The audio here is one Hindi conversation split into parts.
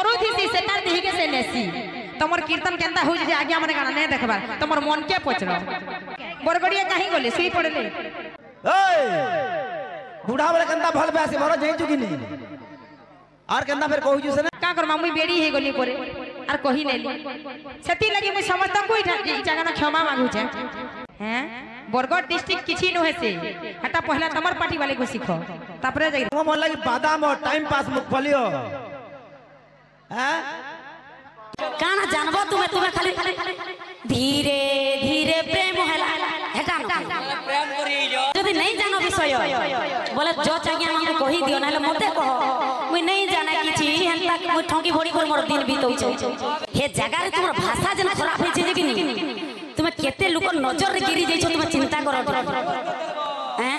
करूथी सेटा देहि के से नेसी तमर कीर्तन केनता हो जे आज्ञा माने गाना नहीं देखबार तमर मन के पचरो बरगड़िया काहे गले सुई पड़ले ए बूढ़ा वाला केनता भल बेसी भरो जई चुकी नहीं आर केनता फिर कहू जे से का कर मामुई बेड़ी हे गली करे आर कहि नेली सेती लगी मुई समस्त कोई जगह क्षमा मांगू छे हैं बरगड़ डिस्ट्रिक्ट किछि न हेसे हटा पहला तमर पार्टी वाले को सिखो तापरे जाई मन लगी बादाम और टाइम पास मुखफलियो हैं काना जानबो तुम्हें खाली धीरे धीरे प्रेम होला हेटा प्रेम करी जो जदी नहीं जानो विषय बोले जो चाहिए हमके कहि दियो नाले मते कहो मुई नहीं जाना किछि हेंता मुई ठोकी भोड़ी कर मोर दिन बीतौ छ हे जगह रे तुमर भाषा जन खराब होई छै कि नहीं तुम केते लोक नजर रे गिरी जाइछो तुम चिंता करो हैं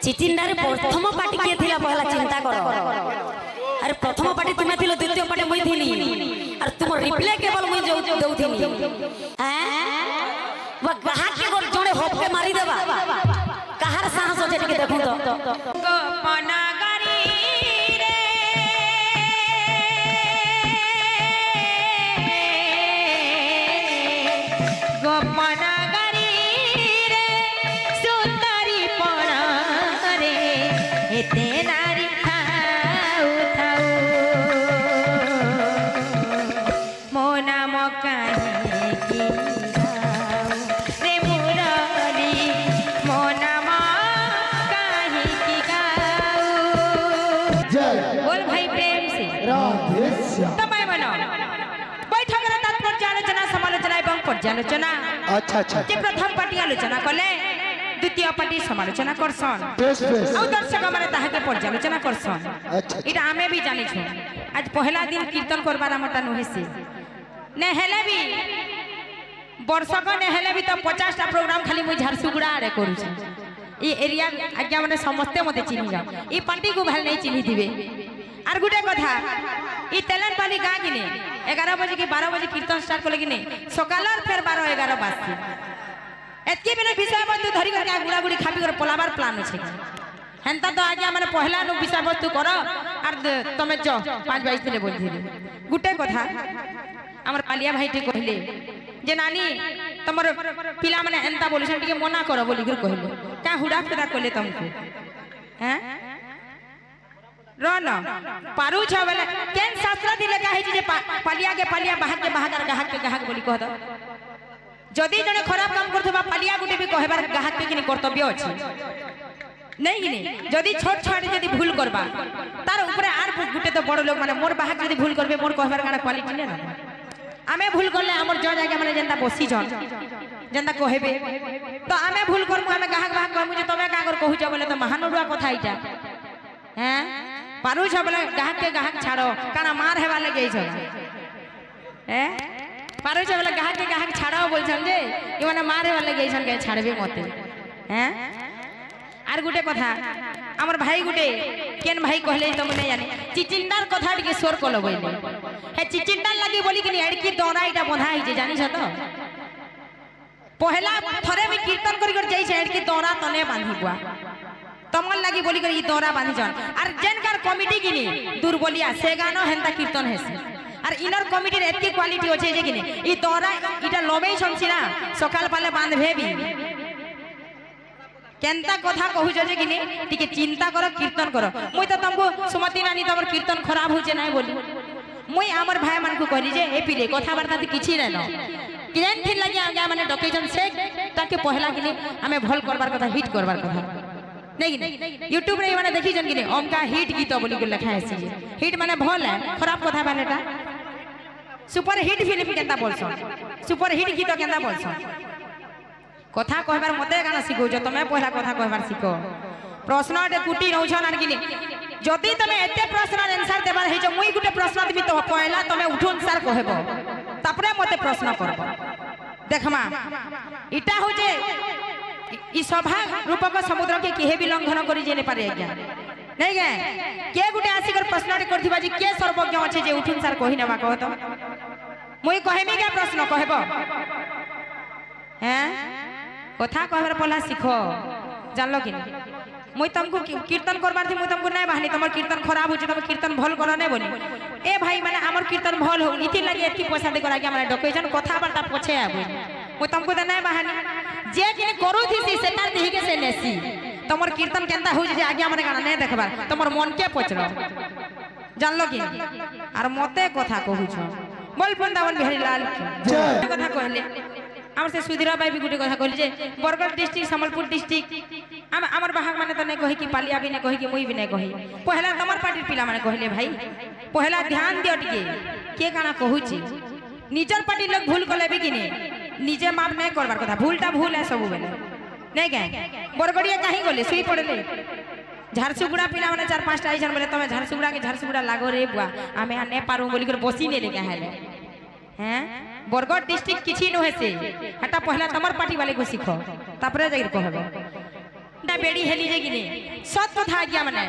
चिचिंडा रे प्रथम पार्टी के थिला पहला चिंता करो अरे प्रथम पार्टी तुम्हें थिलो द्वितीय पार्टी मुई थिली और तुम रिप्ले केवल मुई दउथिली हैं वो कहा के गोल जोड़े होप के मारी देबा कहार साहस हो जेटी के देखू तो गोपना गरी रे गोपना गरी रे सुंदरी पड़ा रे एते नारी थाऊ थाऊ मो नाम काहे की रे मुरली मो नाम काहे की गाऊ बोल भाई प्रेम से राधे श्याम तमाय बनो बैठक रे तात्पर्य आलोचना समालोचना एवं पर्यालोचना अच्छा अच्छा जे प्रथम पार्टी आलोचना कले द्वितीय पार्टी समालोचना करसन बेस बेस और दर्शक माने ताहा के पर्यालोचना करसन अच्छा इटा हमें भी जानि छु आज पहला दिन कीर्तन करबार हमटा नहेसे ने हेले भी वर्षक ने हेले भी तो 50 टा प्रोग्राम खाली मुई झारसुगुड़ा आरे करू छी ई एरिया आज्ञा माने समस्ते मते चिन्हि जाओ ई पार्टी को भाल नहीं चिन्हि दिबे आर गुटे कथा ई तेलन पाली गा किने 11 बजे की 12 बजे कीर्तन स्टार्ट करले किने सकालर फिर 12 11 बाजती एतकी बिना विषय वस्तु धरि करके गुड़ा गुड़ी खापी कर पलाबार प्लान अछि हेंता तो आज्ञा माने पहला नु विषय वस्तु करो आर तमे जो 5 22 दिले बोल दिले गुटे कथा हमर पालिया भाई टी कहले जे नानी तमर पिला माने एंता बोलछन टिके मना करो बोली कर कहले का हुडा फेदा कहले तुमको हैं रन पारू छ बेले केन शास्त्र दिले का है जे पालिया के पालिया बाहर के गाहक बोली कह दो जदी जने खराब काम करथबा पालिया गुटे भी कहबार गाहक के किनी कर्तव्य अछि नहीं कि नहीं जदी छोट छोट जदी भूल करबा तार ऊपर आर गुटे तो बड़ लोग माने मोर बाहर जदी भूल करबे मोर कहबार गाना क्वालिटी ने ना आमे भूल करले हमर जो जाके माने जनता बसी जन जनता कहबे तो आमे भूल करमु आमे गाहक बाहक कहमु जे तमे का कर कहू छ बोले तो महानुडुआ कथा इटा हैं पारू छ बोले गाहक छाड़ो काना मार हेबा लगे छ हैं पारू छ बोले गाहक छाड़ो बोल छन जे कि माने मार हेबा लगे छन के छाड़बे मते हैं आर गुटे कथा हमर भाई गुटे केन भाई कहले तो मने जाने चिचिंडार कथा के स्वर कलो बोले हे चिचिंडार लगी बोली कि एड़की दौरा इटा बंधा ही जे जानि छ तो पहला थरे में कीर्तन करी कर जाई छ एड़की दौरा तने बांधी बुआ तमल लगी बोली कर ई दौरा बांधी जन आर जेनकार कमिटी किनी दुर्बलिया से गानो हेंता कीर्तन हेसी आर इनर कमिटी रे एतकी क्वालिटी होछे जे किनी ई दौरा इटा लबे छनसी ना सकाल पाले बांधबे भी केनता कथा कहू जे किनी टिके चिंता करो कीर्तन करो मुई तो तुमको सुमति नानी तमर कीर्तन खराब होचे नाही बोली मुई हमर भाई मन को कहली जे ए पिले कथा वार्ता त किछि नै न केन थिन लगी आगे माने डकेजन से ताके पहला किनी हमें भल करबार कथा हिट करबार कथा नहीं यूट्यूब रे माने देखि जन किनी ओमका हिट गीत बोली के लिखा है हिट माने भल है खराब कथा बालेटा सुपर हिट फिल्म केनता बोलछन सुपर हिट गीत केनता बोलछन कथा कहबार मते गाना सिखौ जो तमे पहला कथा कहबार सिखो प्रश्न टे कुटी नौ छन आर किनी जदी तमे एते प्रश्न आंसर देबार हे जो मुई गुटे प्रश्न दिबी तो पहला तमे उठो आंसर कहबो तापरे मते प्रश्न करबो देखमा इटा हो जे ई सभा रूपक समुद्र के केहे भी लंघन करि जे ने पारे आज्ञा नहीं गे के गुटे आसी कर प्रश्न टे करथिबा जे के सर्वज्ञ अछि जे उठिन सर कहि नेबा कह तो मुई कहमी के प्रश्न कहबो हैं कथा कहबार पहला सिखो जानलो कि मुई तुमको कीर्तन करबार थी मुई तुमको नहीं बाहनी तुम कीर्तन खराब हो तुम कीर्तन भल करो नहीं बोली ए भाई माने हमर कीर्तन भल हो इति लगे एति पैसा दे करा के हमरा डकैजन कथा बार्ता पछे आबे मु तुमको त नै बहानी जे किन करू थी से तार देहि के से नेसी तमर कीर्तन केनता हो जे आगे हमरे गाना नै देखबार तमर मन के पचरो जानलो कि आर मते कथा कहू छ बोल वृंदावन बिहारी लाल की कथा कहले हमर से सुधीरा भाई भी गुटे कथा कहले जे बरगढ़ डिस्ट्रिक्ट समलपुर डिस्ट्रिक्ट हमर बाहक माने त नै कहि कि पालिया भी नै कहि कि मुई भी नै कहि पहला तमर पार्टी पिला माने कहले भाई पहला ध्यान दियो टिके के गाना कहू छी निजर पार्टी लोग भूल कले भी कि नै निजे माप नै करबार कथा भूलटा भूल है सब बेले नै के बरगड़िया काहे गले सुई पड़ले झारसुगुड़ा पिला माने 4-5 टा आइछन बोले तमे झारसुगुड़ा के झारसुगुड़ा लागो रे बुआ आमे आ नै पारू बोली कर बसी नै लेके आले हैं बरगढ़ डिस्ट्रिक्ट किछि न हेसे हटा पहला तमर पार्टी वाले को सिखो तापरे जाई कहबे ना बेड़ी हेली जे किने सत कथा आज्ञा माने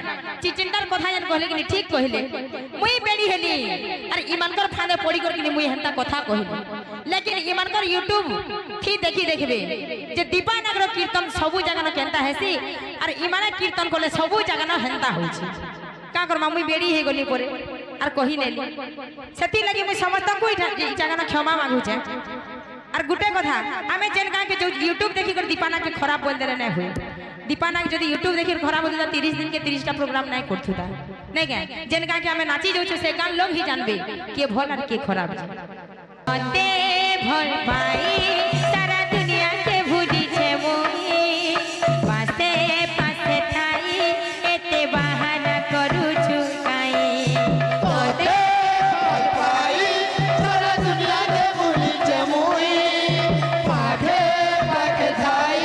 चिचिंटार कथा जन कहले किने ठीक कहले मुई बेड़ी हेली अरे इमानकर फादे पड़ी कर किने मुई हंता कथा कहले लेकिन इमानकर YouTube थी देखि देखबे जे दीपानगर कीर्तन सबु जगह न केनता हेसी अरे इमाने कीर्तन कोले सबु जगह न हंता होई छी का कर मुई बेड़ी हे गली परे आर कहि लेली सेति लगी मुई समस्त को ई जगह न क्षमा मांगू छे आर गुटे कथा आमे जेन का के जो YouTube देखि कर दीपाना के खराब बोल देरे नै होई दीपाना के जदी YouTube देखि खराब होता 30 दिन के 30 टा प्रोग्राम नै करथुता नै के जेन का के हमें नाची जाउ छे से गान लोग ही जानबे के भल और के खराब छे ते भल पाई सारा दुनिया के भूली छे मोई पासे पासे थाई एते बहाना करू छु काई ते भल पाई सारा दुनिया के भूली छे मोई पासे पासे थाई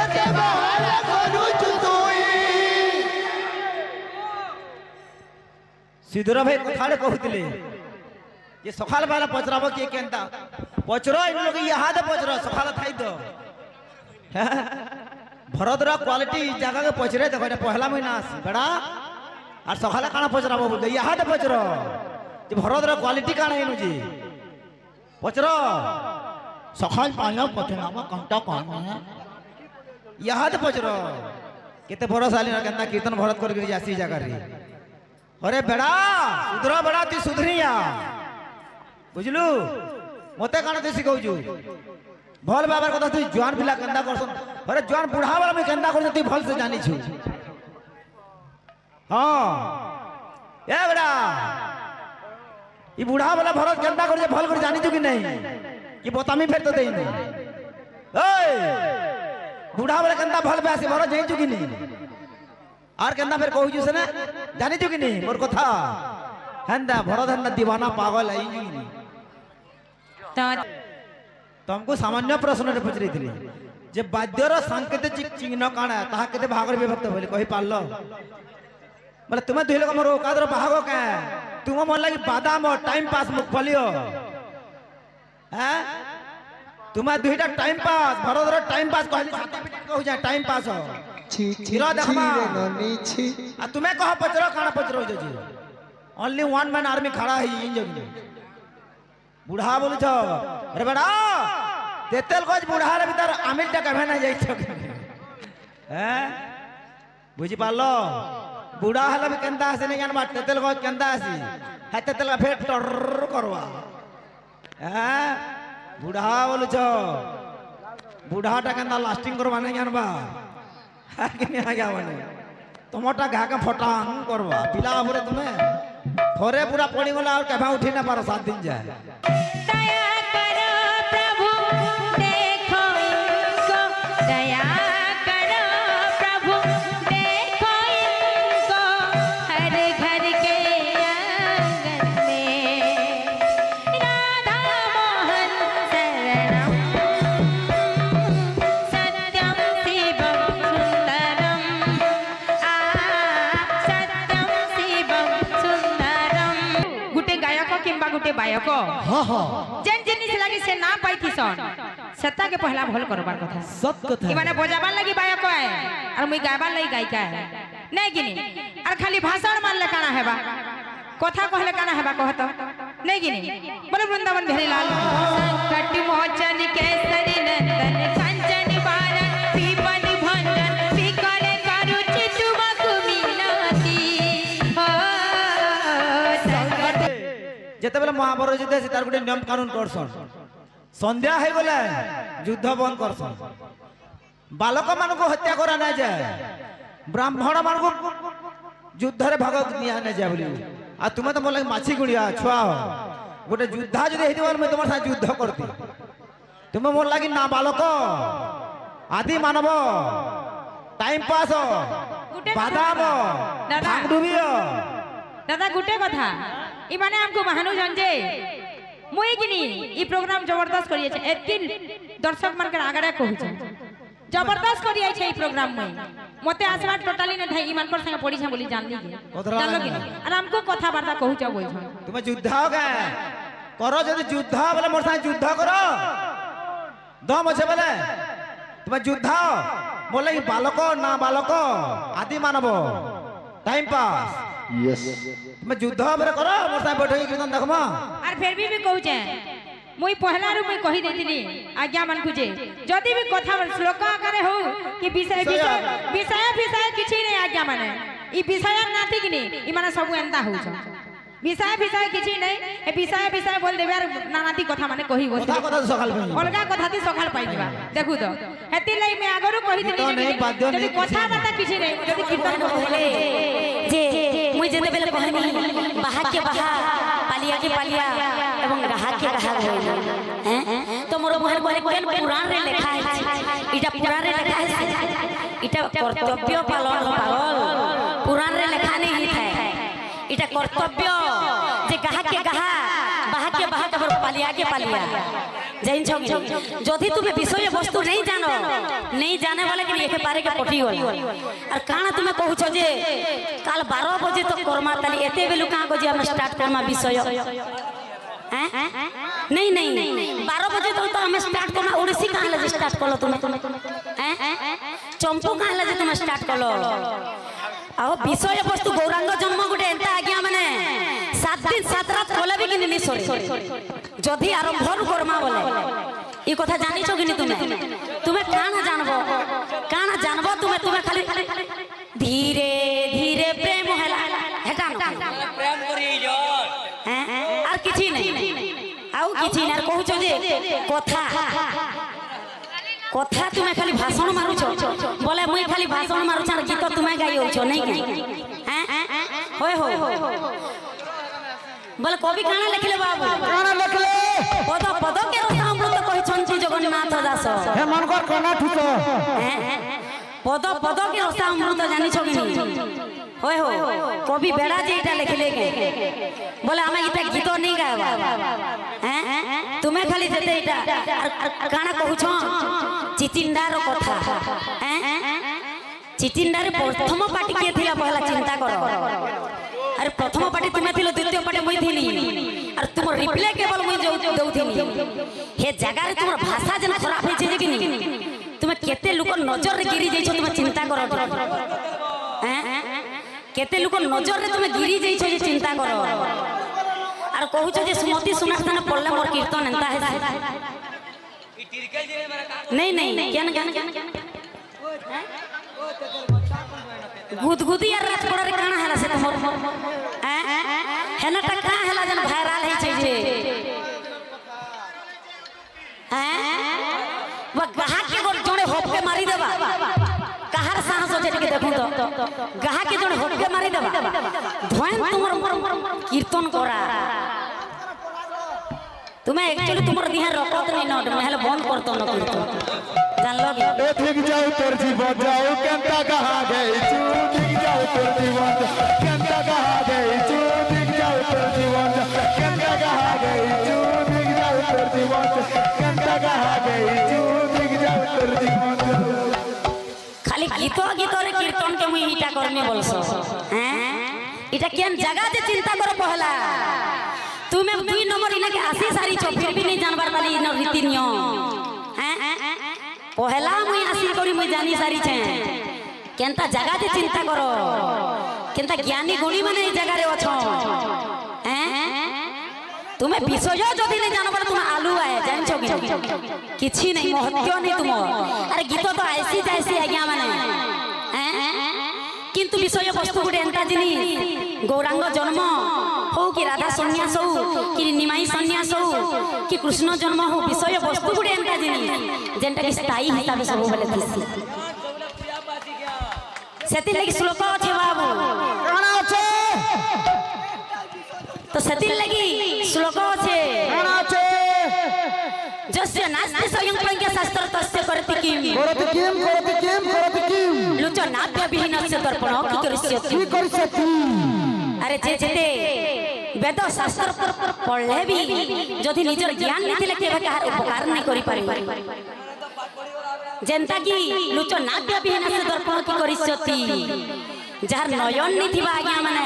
एते बहाना करू छु तोई सिद्धरा भाई कथाले कहूतिले ये सखाल वाला पचराबो के केनता पचरो इन लोग यहाँ दे पचरो सखाल थाई दो भरतरा क्वालिटी जगह के पचरे देखो ये पहला महीना आसी बड़ा और सखाल काना पचराबो बोलते यहाँ दे पचरो ये भरतरा क्वालिटी काना इनु जी पचरो सखाल पालो पचराबो कंटा काना यहाँ दे पचरो कितने भरोसा साली ना केनता कीर्तन भरत कर गिर जासी जगह रे अरे बेड़ा सुधरो बेड़ा तू सुधरिया बुझलु मते काना तू सिखौजु भल बाबर कथा तू जवान पिला केंदा करसन अरे जवान बुढ़ा वाला में केंदा करसन तू भल से जानी छु हां ए बेड़ा ई बुढ़ा वाला भरत केंदा कर भल कर जानी छु कि नहीं कि बतामी फेर तो देई नहीं ओए बुढ़ा वाला केंदा भल बेसी भरत जानी छु कि नहीं आर केंदा फेर कहू से ना जानी छु कि नहीं मोर कथा हंदा भरत हंदा दीवाना पागल आई छु कि नहीं तुमको सामान्य प्रश्न पचरी थी जे बाद्यर सांकेतिक चिन्ह काना ताहा केते भागर विभक्त भले कहि पारलो बोले तुमे दुहिलो हमर ओकादर भागो का तुम मन लगी बादाम टाइम पास मुखफलियो हैं तुमे दुहिटा टाइम पास भरदर टाइम पास कहली कहू जा टाइम पास हो छी छी नी छी आ तुमे कह पचरो काना पचरो जे ओनली वन मैन आर्मी खड़ा है इन जगह बुढ़ा बोल छो अरे बड़ा तेतल गज बुढ़ा रे भीतर आमिल टा कभे ना जाई छ हैं बुझी पालो बुढ़ा हला भी केंदा आसे नहीं जानबा तेतल गज केंदा आसी है तेतल फेर टर करवा हैं बुढ़ा बोल छो बुढ़ा टा केंदा लास्टिंग करवा नहीं जानबा है कि नहीं आ गया माने टमाटा घा के फटांग करवा पिला हमरे तुम्हें थोरे पूरा पड़ी गला और कभा उठी ना पारो 7 दिन जाए दया करो प्रभु देखो इनको दया करो प्रभु देखो इनको हर घर के आंगन में राधा मोहन शरणम सत्यम शिवम सुंदरम सत्यम शिवम सुंदरम गुटे गायक किंबा गुटे बायक हां हां जेन जिनिस लागी से ना पाइथि सन सत्ता के पहला भल करबार कथा सब कथा ई माने बजाबार लागी बायक है और मुई गायबार लागी गायिका है नै गिनी और खाली भाषण मान ले काना हेबा कथा कहले काना हेबा कहत नै गिनी बोले वृंदावन बिहारी लाल संकट मोचन केसरी नंदन कंचन बारन पीपन भंजन विकर करुचि तुमकु मिलती हो संकट যেতবেলে মহাভারত যুদ্ধ আছে তার গোটে নিয়ম কানুন করছন সন্ধ্যা হয়ে গলে যুদ্ধ বন্ধ করছন বালক মানুষ হত্যা করা না যায় ব্রাহ্মণ মানুষ যুদ্ধরে ভাগ নিয়া না যায় বলি আর তুমি তো বলে মাছি গুড়িয়া ছুয়া গোটে যুদ্ধা যদি হইতে মুই তোমার সাথে যুদ্ধ করতি তুমি মোর লাগি না বালক আদি মানব টাইম পাস বাদাম ডুবিও দাদা গুটে কথা ই মানে আমকো মাহানু জঞ্জে মুই কিনি ই প্রোগ্রাম জবরদস্ত করিয়েছে এতিন দর্শক মানकर আগারে কহুছে জবরদস্ত করিয়েছে এই প্রোগ্রাম মুই মতে আসবা টোটালি না থাই ই মানकर संग পড়িছা বলি জানলি জানলো কি আর আমকো কথা বার্তা কহুছ বইছ তুমি যুদ্ধ কে করো যদি যুদ্ধ বলে মোর সাথে যুদ্ধ করো দম আছে বলে তুমি যুদ্ধ বলে বালক না বালক আদি মানব টাইম পাস यस তুমি যুদ্ধ বলে করো মোর সাথে বৈঠক কীর্তন দেখমা আর ফের भी कहूचे मुई पहलारू मुई कही देतिनी आज्ञा मन खुजे जदी भी कथा श्लोक आकारे हो कि विषय विषय विषय विषय किछि नै आज्ञा माने ई विषय नाथि किनी ई माने सब एंता होछ विषय विषय किछि नै ए विषय विषय बोल देबे यार नानाती कथा माने कहि बस কথা কথা সকাল পাই अलगा कथा ती सकाळ पाई दिबा देखु तो हेति लै मैं आगरु कहि देनी जदी कथा बाता किछि नै जदी कीर्तन बोले जे मुई जेते बेले कहनी बाहा के बाहा पालिया के पालिया एवं गाहा के गाहा होइला हैं तो मोर मोहन बोले केन पुराण रे लिखा है इटा पुराण रे लिखा है इटा कर्तव्य पालन पागल पुराण रे लिखा नहीं है इटा कर्तव्य जे गाहा के गाहा बाहा के बाहा तबर पालिया के पालिया जैन छो जदि तुमे विषय वस्तु नहीं जानो नहीं जाने वाले कि एके पारे के पटी गल और काना तुमे कहू छ जे काल 12 बजे तो कर्मा ताली एते बेलु का को जे हम स्टार्ट कर्मा विषय हैं नहीं नहीं 12 बजे तो हम स्टार्ट करना ओडिसी का ले स्टार्ट करलो तुमे हैं चंपू का ले तुमे स्टार्ट करलो आओ विषय वस्तु गौरांग जन्म गुटे एंता आज्ञा माने 7 दिन 7 रात कोले भी किनी सरे जदि आरंभ कर्मा बोले ई कथा जानि छ किनी तुमे काना जानबो तुमे खाली धीरे धीरे प्रेम होला हेटा न प्रेम करी जो हैं आर किछि नै आउ किछि नै कहू छ जे कथा तुमे खाली भाषण मारू छ बोले मुई खाली भाषण मारू छ गीत तुमे गाई हो छ नै हैं होय हो बोले कवि काना लिखले बाबू কানা লেখলে पद पद के रसा अमृत कहि छंची जगन्नाथ दास হে মনকর কানা ঠুস पद पद के रसा अमृत जानि छ कि होय हो कवि बेड़ा जे इटा लिखले के बोले हम इटा गीत नहीं गावा हैं तुमे खाली देते इटा काना कहू छ चिचिंडार कथा हैं चिचिंडार प्रथम पार्टी के थिला पहला चिंता करो अरे प्रथम पार्टी तुमे थिलो द्वितीय पार्टी मुई थिली और तुम रिप्लाई केवल मुई दउथिनी हे जगह रे तुमर भाषा जन खराब हे जे कि तुमे केते लोक नजर रे गिरी जाई छ तुमे चिंता करो हैं केते लोक नजर रे तुमे गिरी जाई छ जे चिंता करो और कहू छ जे सुमति सुनास्थान पड़ले मोर कीर्तन एंता है नहीं नहीं केन गुदगुदी यार राजपड़ा रे काना हला से तमोर हेना टका हला जन वायरल है छै जे हैं वो गाहा के गोर जोड़े होप के मारी देबा कहार साहस जे के देखू तो गाहा के जोड़े होप के मारी देबा धोन तुमर कीर्तन करा तुम्हें एक्चुअली तुमर दिहा रखत नहीं न महल बंद करतो न कीर्तन जान लोगे ए दिख जाओ तोर जीवन जाओ केंता कहा गई तू दिख जाओ तोर जीवन केंता कहा गई तू दिख जाओ तोर जीवन केंता कहा गई तू दिख जाओ तोर जीवन केंता कहा गई तू दिख जाओ तोर जीवन खाली गीत रे कीर्तन के मुई इटा करने बोलसो हैं इटा केन जगह जे चिंता करो पहला तुमे 2 नंबर इना के आसी सारी छ फिर भी नहीं जानबार वाली इन रीति नियम हैं पहला मुई आसी करी मुई जानी सारी छे केनता जगह जे चिंता करो केनता ज्ञानी गुणी माने ई जगह रे अछो हैं तुमे विषय जदी नहीं जानबार तुम आलू आए जान छो किछि नहीं महत्व नहीं तुम अरे गीत तो ऐसी जैसी आज्ञा माने हैं किंतु কিন্তু বিষয় বস্তু গুটে এন্তা জিনিস গৌরাঙ্গ জন্ম হো কি রাধা সন্ন্যাস হো কি নিমাই সন্ন্যাস হো কি কৃষ্ণ জন্ম হো বিষয় বস্তু গুটে এন্তা জিনিস যেটা কি স্থায়ী হিসাবে সব বেলে দিছি সেতি লাগি শ্লোক আছে বাবু কানা আছে তো সেতি লাগি শ্লোক আছে কানা আছে जस्य नास्ति स्वयं प्रज्ञा शास्त्र तस्य करति किम करति किम लुचो नाट्य विहीनस्य दर्पण की करिष्यति की करिष्यति अरे जे जेते वेद शास्त्र पढ़ले भी जदि निजर ज्ञान नथिले केबे कहार उपकार नहीं करि पारि जेंता की लुचो नाट्य विहीनस्य दर्पण की करिष्यति जार नयन नहीं थिबा आज्ञा माने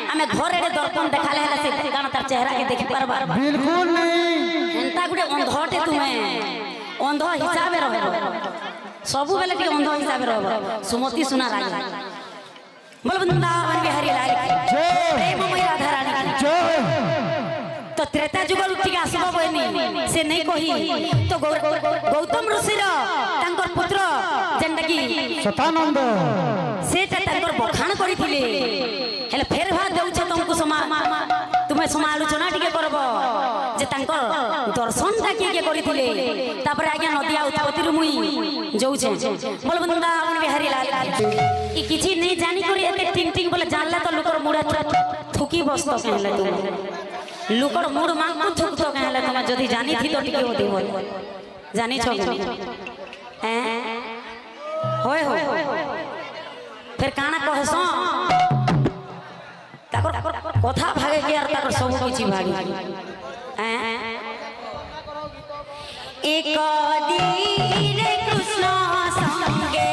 हमें घर रे दर्पण देखाले हला से गाना तार चेहरा के देखि परबा बिल्कुल नहीं एंता गुटे अंधटे तुमे अंध हिसाब रहबो सबु बेले के अंध हिसाब रहबो सुमति सुना राजा बोल वृंदावन बिहारी लाल की प्रेममय राधा रानी की तो त्रेता जुग उठी आसबो बनी से नहीं कही तो गौतम ऋषि रो तांकर पुत्र जेंटा की सतानंद सेटा तांकर बखान करिथिले हेले फेर भा देउछ तुमको तुम्हें समालोचना टिके करबो जे तांकर दर्शन ता के करिथिले तापर आज्ञा नदिया उत्पत्ति रु मुई जोउछे बोल वृंदावन बिहारी लाल ई किछि नहीं जानी करी एते टिंग टिंग बोले जानला तो लोकर मुड़ा थुकी बसतो कहले तुम लोकर मुड़ मांग को थुकतो कहले तुम जदी जानी थी तो टिके होती बोल जानी छ हैं होय होय फिर काना कहसो ताकर कथा भागे के यार ताकर सब किछि भागी एक दिन कृष्ण संगे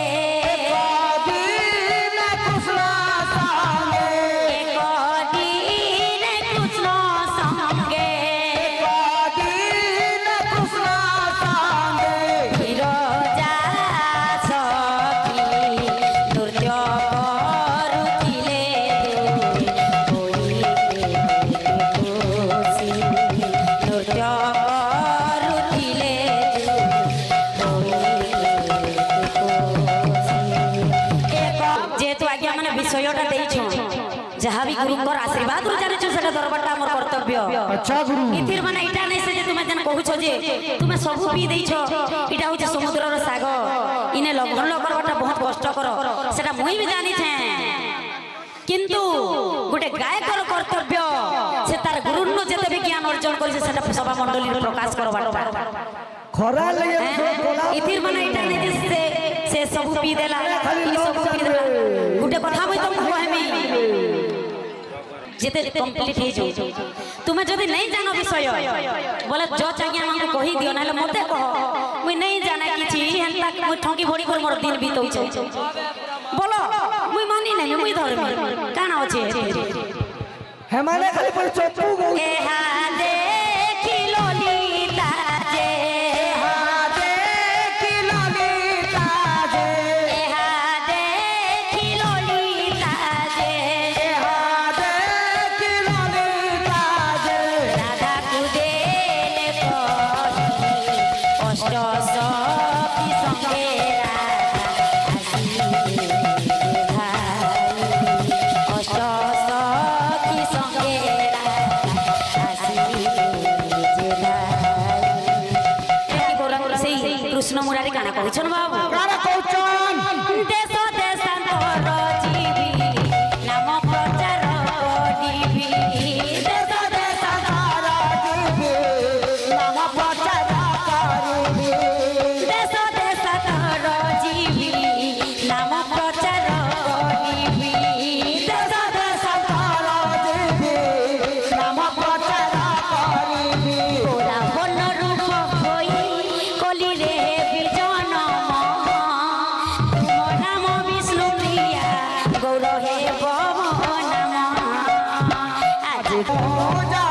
जहाँ भी गुरु को आशीर्वाद रु जाने छ सेटा दरबारटा हमर कर्तव्य अच्छा गुरु इथिर माने इटा नै से जे तुमे जन कहू छ जे तुमे सब पी देई छ इटा हो जे समुद्र रो सागर इने लगन लगरबाटा बहुत कष्ट करो सेटा मुई भी जानी छे किंतु गुटे गायकर कर्तव्य से तार गुरु नो जते भी ज्ञान अर्जन करि से सेटा सभा मंडली रो प्रकाश करबाटा खरा लगे इथिर माने इटा नै से सब पी देला ई सब पी देला गुटे कथा मुई तुमको कहमी जेते कंप्लीट हे जो तुमे जदी नहीं जानो विषय बोले जो चाहिए हमको कहि दियो नाले मते कह मुई नहीं जाना किछि हेंता मुई ठंकी भोड़ी कर मोर दिन बीतौ छै बोलो मुई मानी नहीं मुई धरमी काना होछे हे माने खाली पर चप्पू गौ ए हा देखि ललिता जे हा देखि ललिता जे ए हा देखि ललिता जे हा देखि ललिता जे राधा कुदेले कहि अष्ट सखी संगे अष्ट सखी संगे कृष्ण मुरारी गाना कहछन बाबू कारा कहछन देश देशांतर जीवी नाम प्रचार करिबी देश देशांतर जीवी नाम प्रचार करिबी देश देशांतर जीवी नाम प्रचार करिबी देश देशांतर जीवी नाम प्रचार करिबी तोरा बन रूप होई कली रे विजन तुम नाम विष्णु प्रिया गौर हे भव नाम आज पूजा